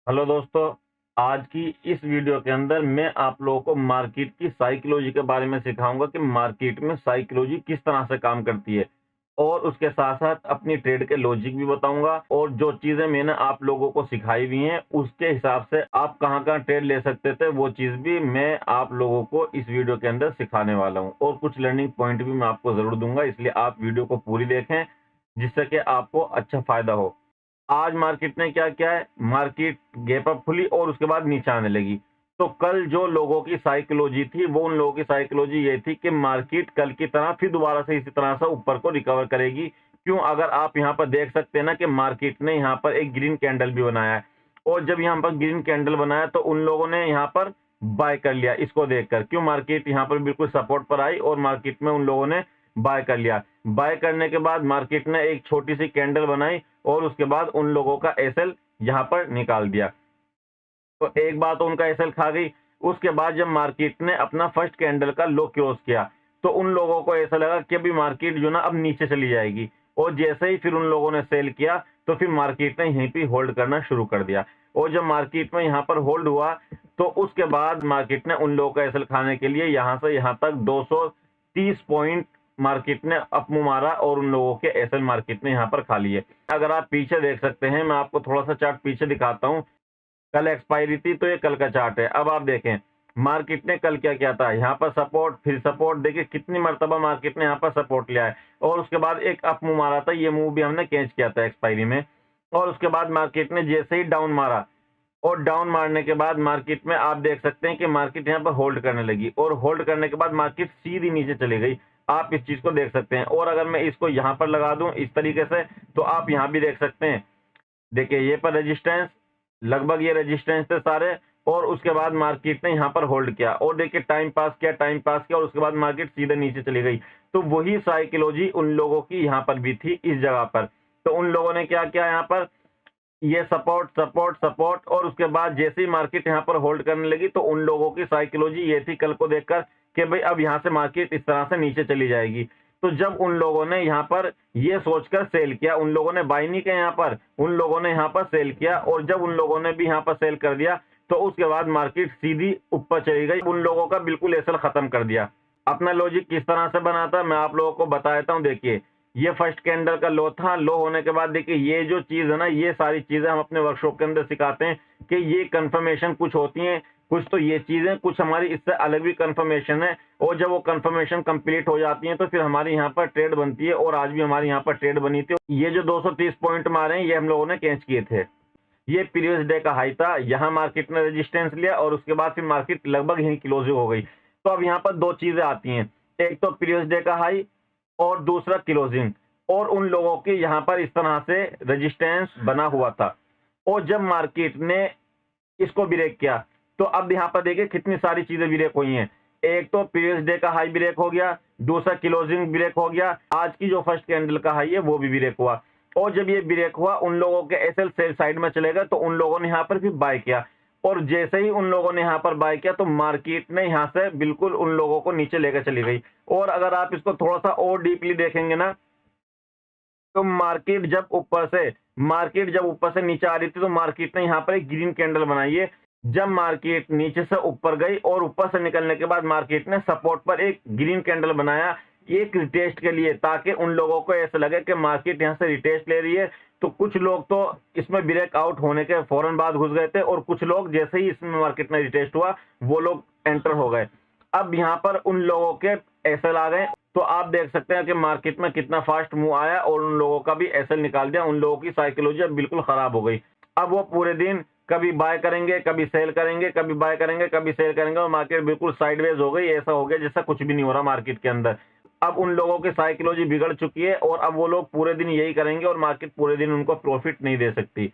Hello दोस्तों, आज की इस वीडियो के अंदर मैं आप लोगों को मार्केट की साइकोलॉजी के बारे में सिखाऊंगा कि मार्केट में साइकोलॉजी किस तरह से काम करती है और उसके साथ साथ अपनी ट्रेड के लॉजिक भी बताऊंगा और जो चीजें मैंने आप लोगों को सिखाई हुई हैं उसके हिसाब से आप कहां कहां ट्रेड ले सकते थे वो चीज भी मैं आप लोगों को इस वीडियो के अंदर सिखाने वाला हूं और कुछ लर्निंग पॉइंट भी मैं आपको जरूर दूंगा, इसलिए आप वीडियो को पूरी देखें जिससे कि आपको अच्छा फायदा हो। आज मार्केट ने क्या किया है, मार्केट गैप अप खुली और उसके बाद नीचे आने लगी। तो कल जो लोगों की साइकोलॉजी थी वो उन लोगों की साइकोलॉजी ये थी कि मार्केट कल की तरह फिर दोबारा से इसी तरह से ऊपर को रिकवर करेगी। क्यों? अगर आप यहाँ पर देख सकते हैं ना कि मार्केट ने यहाँ पर एक ग्रीन कैंडल भी बनाया है और जब यहाँ पर ग्रीन कैंडल बनाया तो उन लोगों ने यहाँ पर बाय कर लिया इसको देखकर। क्यों? मार्केट यहाँ पर बिल्कुल सपोर्ट पर आई और मार्केट में उन लोगों ने बाय कर लिया। बाय करने के बाद मार्केट ने एक छोटी सी कैंडल बनाई और उसके बाद उन लोगों का एसएल यहां पर निकाल दिया। तो एक बार तो उनका एसएल खा गई। उसके बाद जब मार्केट ने अपना फर्स्ट कैंडल का लो क्रॉस किया तो उन लोगों को ऐसा लगा कि अभी मार्केट जो ना अब नीचे चली जाएगी और जैसे ही फिर उन लोगों ने सेल किया तो फिर मार्केट ने यहीं पे होल्ड करना शुरू कर दिया और जब मार्केट में यहाँ पर होल्ड हुआ तो उसके बाद मार्केट ने उन लोगों का एसएल खाने के लिए यहां से यहां तक 230 पॉइंट मार्केट ने अप मूव मारा और उन लोगों के एसएल मार्केट ने यहाँ पर खा लिए। अगर आप पीछे देख सकते हैं, मैं आपको थोड़ा सा चार्ट पीछे दिखाता हूं। कल एक्सपायरी थी तो ये कल का चार्ट है। अब आप देखें मार्केट ने कल क्या किया था, यहाँ पर सपोर्ट फिर सपोर्ट, देखिए कितनी मर्तबा मार्केट ने यहाँ पर सपोर्ट लिया है और उसके बाद एक अप मूव मारा था। ये मूव भी हमने कैच किया था एक्सपायरी में और उसके बाद मार्केट ने जैसे ही डाउन मारा और डाउन मारने के बाद मार्केट में आप देख सकते हैं कि मार्केट यहाँ पर होल्ड करने लगी और होल्ड करने के बाद मार्केट सीधी नीचे चली गई। आप इस चीज को देख सकते हैं और अगर मैं इसको यहाँ पर लगा दूं इस तरीके से तो आप यहाँ भी देख सकते हैं। देखिए ये पर रेजिस्टेंस, लगभग ये रेजिस्टेंस थे सारे और उसके बाद मार्केट ने यहाँ पर होल्ड किया और देखिए टाइम पास किया और उसके बाद मार्केट सीधे नीचे चली गई। तो वही साइकोलॉजी उन लोगों की यहाँ पर भी थी इस जगह पर। तो उन लोगों ने क्या किया, यहाँ पर ये सपोर्ट सपोर्ट सपोर्ट और उसके बाद जैसे ही मार्केट यहाँ पर होल्ड करने लगी तो उन लोगों की साइकोलॉजी ये थी कल को देखकर कि भाई अब यहाँ से मार्केट इस तरह से नीचे चली जाएगी। तो जब उन लोगों ने यहाँ पर ये सोचकर सेल किया, उन लोगों ने बाय नहीं किया, यहाँ पर उन लोगों ने यहाँ पर सेल किया और जब उन लोगों ने भी यहाँ पर सेल कर दिया तो उसके बाद मार्केट सीधी ऊपर चली गई। उन लोगों का बिल्कुल एसएल खत्म कर दिया। अपना लॉजिक किस तरह से बना था मैं आप लोगों को बता देता हूँ। देखिए ये फर्स्ट कैंडल का लो था, लो होने के बाद देखिए ये जो चीज है ना, ये सारी चीजें हम अपने वर्कशॉप के अंदर सिखाते हैं कि ये कंफर्मेशन कुछ होती हैं, कुछ तो ये चीजें, कुछ हमारी इससे अलग भी कंफर्मेशन है और जब वो कंफर्मेशन कंप्लीट हो जाती है तो फिर हमारी यहाँ पर ट्रेड बनती है और आज भी हमारी यहाँ पर ट्रेड बनी थी। ये जो 230 पॉइंट मारे हैं ये हम लोगों ने कैच किए थे। ये प्रीवियस डे का हाई था, यहाँ मार्केट ने रेजिस्टेंस लिया और उसके बाद फिर मार्केट लगभग यहीं क्लोजिंग हो गई। तो अब यहाँ पर दो चीजें आती हैं, एक तो प्रीवियस डे का हाई और दूसरा क्लोजिंग। और उन लोगों के यहाँ पर इस तरह से रेजिस्टेंस बना हुआ था और जब मार्केट ने इसको ब्रेक किया तो अब यहाँ पर देखिए कितनी सारी चीजें ब्रेक हुई हैं। एक तो प्रीवियस डे का हाई ब्रेक हो गया, दूसरा क्लोजिंग ब्रेक हो गया, आज की जो फर्स्ट कैंडल का हाई है वो भी ब्रेक हुआ और जब ये ब्रेक हुआ उन लोगों के एसएल सेल साइड में चले गए तो उन लोगों ने यहाँ पर भी बाय किया और जैसे ही उन लोगों ने यहाँ पर बाय किया तो मार्केट ने यहाँ से बिल्कुल उन लोगों को नीचे लेकर चली गई। और अगर आप इसको थोड़ा सा और डीपली देखेंगे ना तो मार्केट जब ऊपर से नीचे आ रही थी तो मार्केट ने यहाँ पर एक ग्रीन कैंडल बनाई है। जब मार्केट नीचे से ऊपर गई और ऊपर से निकलने के बाद मार्केट ने सपोर्ट पर एक ग्रीन कैंडल बनाया एक रिटेस्ट के लिए, ताकि उन लोगों को ऐसा लगे कि मार्केट यहाँ से रिटेस्ट ले रही है। तो कुछ लोग तो इसमें ब्रेकआउट होने के फौरन बाद घुस गए थे और कुछ लोग जैसे ही इसमें मार्केट में रिटेस्ट हुआ वो लोग एंटर हो गए। अब यहाँ पर उन लोगों के एसएल आ गए तो आप देख सकते हैं कि मार्केट में कितना फास्ट मूव आया और उन लोगों का भी एसएल निकाल दिया। उन लोगों की साइकोलॉजी अब बिल्कुल खराब हो गई। अब वो पूरे दिन कभी बाय करेंगे, कभी सेल करेंगे, कभी बाय करेंगे, कभी सेल करेंगे और मार्केट बिल्कुल साइडवेज हो गई। ऐसा हो गया जैसा कुछ भी नहीं हो रहा मार्केट के अंदर। अब उन लोगों की साइकोलॉजी बिगड़ चुकी है और अब वो लोग पूरे दिन यही करेंगे और मार्केट पूरे दिन उनको प्रॉफिट नहीं दे सकती।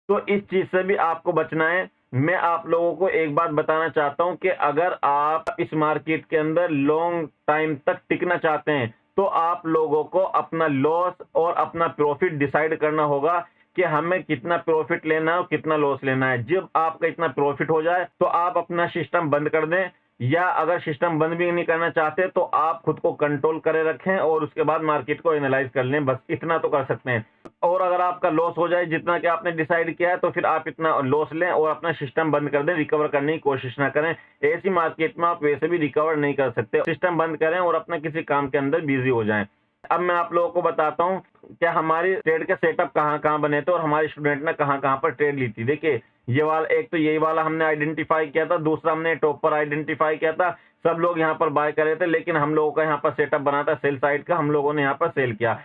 तो इस चीज से भी आपको बचना है। मैं आप लोगों को एक बात बताना चाहता हूं कि अगर आप इस मार्केट के अंदर लॉन्ग टाइम तक टिकना चाहते हैं तो आप लोगों को अपना लॉस और अपना प्रॉफिट डिसाइड करना होगा कि हमें कितना प्रॉफिट लेना है और कितना लॉस लेना है। जब आपका इतना प्रॉफिट हो जाए तो आप अपना सिस्टम बंद कर दें या अगर सिस्टम बंद भी नहीं करना चाहते तो आप खुद को कंट्रोल करे रखें और उसके बाद मार्केट को एनालाइज कर लें, बस इतना तो कर सकते हैं। और अगर आपका लॉस हो जाए जितना कि आपने डिसाइड किया है तो फिर आप इतना लॉस लें और अपना सिस्टम बंद कर दें, रिकवर करने की कोशिश ना करें। ऐसी मार्केट में आप वैसे भी रिकवर नहीं कर सकते। सिस्टम बंद करें और अपना किसी काम के अंदर बिजी हो जाएं। अब मैं आप लोगों को बताता हूं क्या हमारी ट्रेड के सेटअप कहां-कहां बने थे और हमारे स्टूडेंट ने कहां-कहां पर ट्रेड ली थी। देखिए, ये वाला एक तो यही वाला हमने आइडेंटिफाई किया था, दूसरा हमने टॉप पर आइडेंटिफाई किया था। सब लोग यहाँ पर बाय कर रहे थे, लेकिन हम लोगों का यहाँ पर सेटअप बना था सेल साइड का, हम लोगों ने यहाँ पर सेल किया।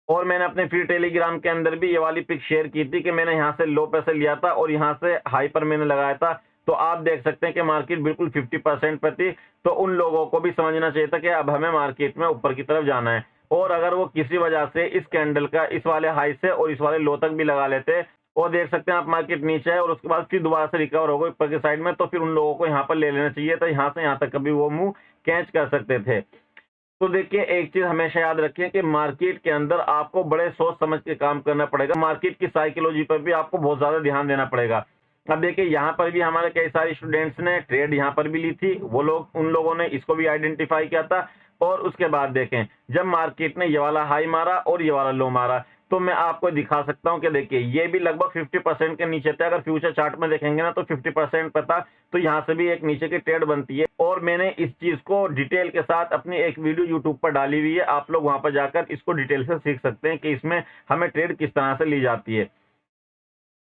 और मैंने अपने फ्री टेलीग्राम के अंदर भी ये वाली पिक शेयर की थी कि मैंने यहाँ से लो पैसे लिया था और यहाँ से हाई पर मैंने लगाया था। तो आप देख सकते हैं कि मार्केट बिल्कुल 50% पर थी। तो उन लोगों को भी समझना चाहिए था कि अब हमें मार्केट में ऊपर की तरफ जाना है। और अगर वो किसी वजह से इस कैंडल का इस वाले हाई से और इस वाले लो तक भी लगा लेते और देख सकते हैं आप मार्केट नीचे है और उसके बाद फिर दोबारा से रिकवर हो गई ऊपर की साइड में, तो फिर उन लोगों को यहाँ पर ले लेना चाहिए था। यहाँ से यहाँ तक कभी वो मूव कैच कर सकते थे। तो देखिए, एक चीज हमेशा याद रखें कि मार्केट के अंदर आपको बड़े सोच समझ के काम करना पड़ेगा। मार्केट की साइकोलॉजी पर भी आपको बहुत ज्यादा ध्यान देना पड़ेगा। अब देखिए, यहाँ पर भी हमारे कई सारे स्टूडेंट्स ने ट्रेड यहाँ पर भी ली थी। वो लोग उन लोगों ने इसको भी आइडेंटिफाई किया था। और उसके बाद देखें, जब मार्केट ने ये वाला हाई मारा और ये वाला लो मारा, तो मैं आपको दिखा सकता हूं कि देखिए ये भी लगभग 50% के नीचे थे। अगर फ्यूचर चार्ट में देखेंगे ना तो 50% पर था। तो यहाँ से भी एक नीचे की ट्रेड बनती है और मैंने इस चीज को डिटेल के साथ अपनी एक वीडियो यूट्यूब पर डाली हुई है। आप लोग वहां पर जाकर इसको डिटेल से सीख सकते हैं कि इसमें हमें ट्रेड किस तरह से ली जाती है।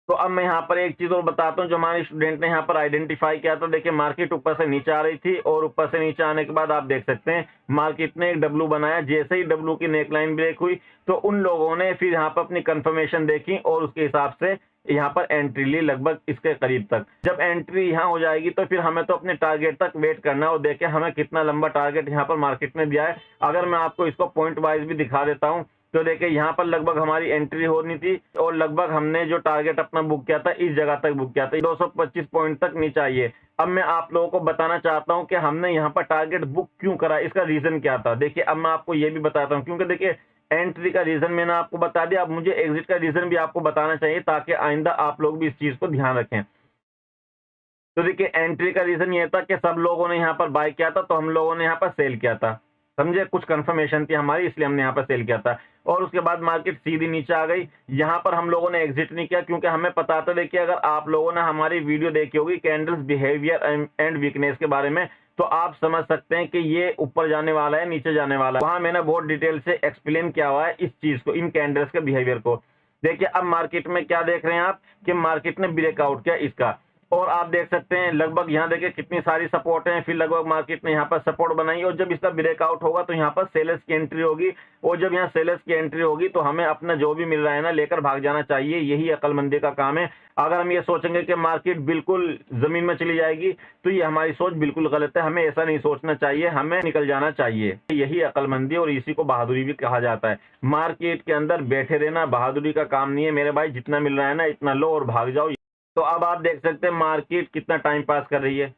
तो अब मैं यहाँ पर एक चीज और बताता हूँ जो हमारे स्टूडेंट ने यहाँ पर आइडेंटिफाई किया था। देखिए, मार्केट ऊपर से नीचे आ रही थी और ऊपर से नीचे आने के बाद आप देख सकते हैं मार्केट ने एक डब्लू बनाया। जैसे ही डब्लू की नेकलाइन ब्रेक हुई तो उन लोगों ने फिर यहाँ पर अपनी कंफर्मेशन देखी और उसके हिसाब से यहाँ पर एंट्री ली लगभग इसके करीब तक। जब एंट्री यहाँ हो जाएगी तो फिर हमें तो अपने टारगेट तक वेट करना है और देखें हमें कितना लंबा टारगेट यहाँ पर मार्केट ने दिया है। अगर मैं आपको इसको पॉइंट वाइज भी दिखा देता हूँ तो देखिए, यहाँ पर लगभग हमारी एंट्री होनी थी और लगभग हमने जो टारगेट अपना बुक किया था इस जगह तक बुक किया था, 225 पॉइंट तक नीचे आइए। अब मैं आप लोगों को बताना चाहता हूं कि हमने यहाँ पर टारगेट बुक क्यों करा, इसका रीजन क्या था। देखिए, अब मैं आपको ये भी बताता हूं, क्योंकि देखिए एंट्री का रीजन मैंने आपको बता दिया। अब मुझे एग्जिट का रीजन भी आपको बताना चाहिए ताकि आइंदा आप लोग भी इस चीज को ध्यान रखें। तो देखिए, एंट्री का रीजन ये था कि सब लोगों ने यहाँ पर बाय किया था तो हम लोगों ने यहाँ पर सेल किया था। समझे, कुछ कंफर्मेशन थी हमारी इसलिए हमने यहाँ पर सेल किया था। और उसके बाद मार्केट सीधी नीचे आ गई। यहाँ पर हम लोगों ने एग्जिट नहीं किया क्योंकि हमें पता था। देखिए, अगर आप लोगों ने हमारी वीडियो देखी होगी कैंडल्स बिहेवियर एंड वीकनेस के बारे में, तो आप समझ सकते हैं कि ये ऊपर जाने वाला है नीचे जाने वाला है। वहां मैंने बहुत डिटेल से एक्सप्लेन किया हुआ है इस चीज को, इन कैंडल्स के बिहेवियर को। देखिए, अब मार्केट में क्या देख रहे हैं आप कि मार्केट ने ब्रेकआउट किया इसका और आप देख सकते हैं लगभग यहाँ देखिए कितनी सारी सपोर्ट हैं। फिर लगभग मार्केट ने यहाँ पर सपोर्ट बनाई और जब इसका ब्रेकआउट होगा तो यहाँ पर सेलर्स की एंट्री होगी और जब यहाँ सेलर्स की एंट्री होगी तो हमें अपना जो भी मिल रहा है ना लेकर भाग जाना चाहिए। यही अक्लमंदी का काम है। अगर हम ये सोचेंगे कि मार्केट बिल्कुल जमीन में चली जाएगी तो ये हमारी सोच बिल्कुल गलत है। हमें ऐसा नहीं सोचना चाहिए, हमें निकल जाना चाहिए। यही अक्लमंदी और इसी को बहादुरी भी कहा जाता है। मार्केट के अंदर बैठे रहना बहादुरी का काम नहीं है मेरे भाई। जितना मिल रहा है ना इतना लो और भाग जाओ। तो अब आप देख सकते हैं मार्केट कितना टाइम पास कर रही है।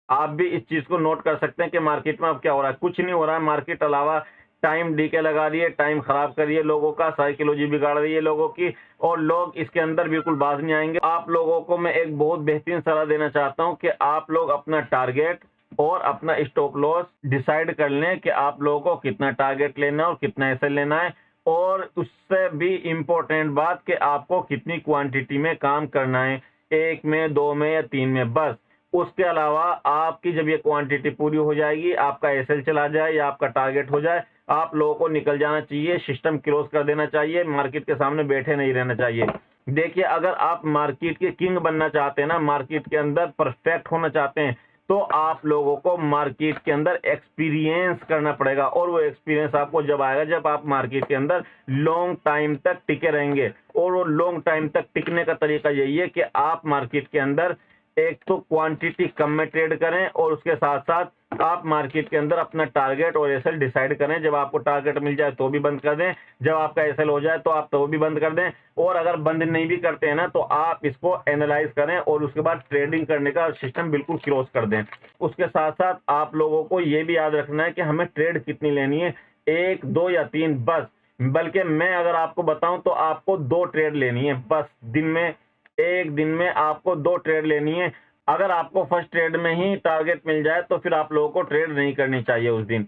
आप भी इस चीज को नोट कर सकते हैं कि मार्केट में अब क्या हो रहा है। कुछ नहीं हो रहा है। मार्केट अलावा टाइम डीके लगा रही है, टाइम खराब कर रही है लोगों का, साइकोलॉजी बिगाड़ रही है लोगों की और लोग इसके अंदर बिल्कुल बाज नहीं आएंगे। आप लोगों को मैं एक बहुत बेहतरीन सलाह देना चाहता हूं कि आप लोग अपना टारगेट और अपना स्टॉप लॉस डिसाइड कर लें कि आप लोगों को कितना टारगेट लेना है और कितना एसएल लेना है। और उससे भी इम्पोर्टेंट बात कि आपको कितनी क्वांटिटी में काम करना है, 1 में, 2 में या 3 में, बस। उसके अलावा आपकी जब ये क्वांटिटी पूरी हो जाएगी, आपका एसएल चला जाए या आपका टारगेट हो जाए, आप लोगों को निकल जाना चाहिए, सिस्टम क्लोज कर देना चाहिए, मार्केट के सामने बैठे नहीं रहना चाहिए। देखिए, अगर आप मार्केट के किंग बनना चाहते हैं ना, मार्केट के अंदर परफेक्ट होना चाहते हैं, तो आप लोगों को मार्केट के अंदर एक्सपीरियंस करना पड़ेगा। और वो एक्सपीरियंस आपको जब आएगा जब आप मार्केट के अंदर लॉन्ग टाइम तक टिके रहेंगे। और वो लॉन्ग टाइम तक टिकने का तरीका यही है कि आप मार्केट के अंदर एक तो क्वांटिटी कम में ट्रेड करें और उसके साथ साथ आप मार्केट के अंदर अपना टारगेट और एसएल डिसाइड करें। जब आपको टारगेट मिल जाए तो भी बंद कर दें, जब आपका एसएल हो जाए तो आप तो भी बंद कर दें। और अगर बंद नहीं भी करते हैं ना तो आप इसको एनालाइज करें और उसके बाद ट्रेडिंग करने का सिस्टम बिल्कुल क्लोज कर दें। उसके साथ साथ आप लोगों को ये भी याद रखना है कि हमें ट्रेड कितनी लेनी है, 1, 2 या 3 बस। बल्कि मैं अगर आपको बताऊं तो आपको 2 ट्रेड लेनी है बस। दिन में, एक दिन में आपको 2 ट्रेड लेनी है। अगर आपको फर्स्ट ट्रेड में ही टारगेट मिल जाए तो फिर आप लोगों को ट्रेड नहीं करनी चाहिए उस दिन।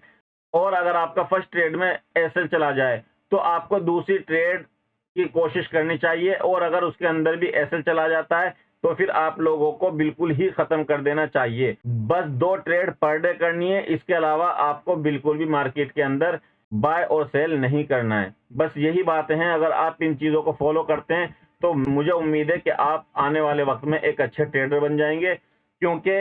और अगर आपका फर्स्ट ट्रेड में एसएल चला जाए तो आपको दूसरी ट्रेड की कोशिश करनी चाहिए, और अगर उसके अंदर भी एसएल चला जाता है तो फिर आप लोगों को बिल्कुल ही खत्म कर देना चाहिए। बस 2 ट्रेड पर डे करनी है, इसके अलावा आपको बिल्कुल भी मार्केट के अंदर बाय और सेल नहीं करना है। बस यही बातें हैं, अगर आप इन चीजों को फॉलो करते हैं तो मुझे उम्मीद है कि आप आने वाले वक्त में एक अच्छे ट्रेडर बन जाएंगे, क्योंकि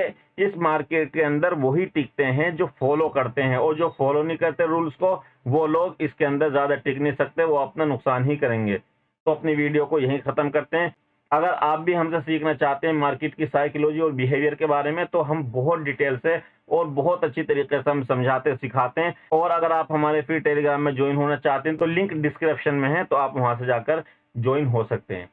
इस मार्केट के अंदर वही टिकते हैं जो फॉलो करते हैं, और जो फॉलो नहीं करते रूल्स को, वो लोग इसके अंदर ज्यादा टिक नहीं सकते, वो अपना नुकसान ही करेंगे। तो अपनी वीडियो को यहीं खत्म करते हैं। अगर आप भी हमसे सीखना चाहते हैं मार्केट की साइकोलॉजी और बिहेवियर के बारे में, तो हम बहुत डिटेल से और बहुत अच्छी तरीके से हम समझाते सिखाते हैं। और अगर आप हमारे फ्री टेलीग्राम में ज्वाइन होना चाहते हैं तो लिंक डिस्क्रिप्शन में है, तो आप वहां से जाकर ज्वाइन हो सकते हैं।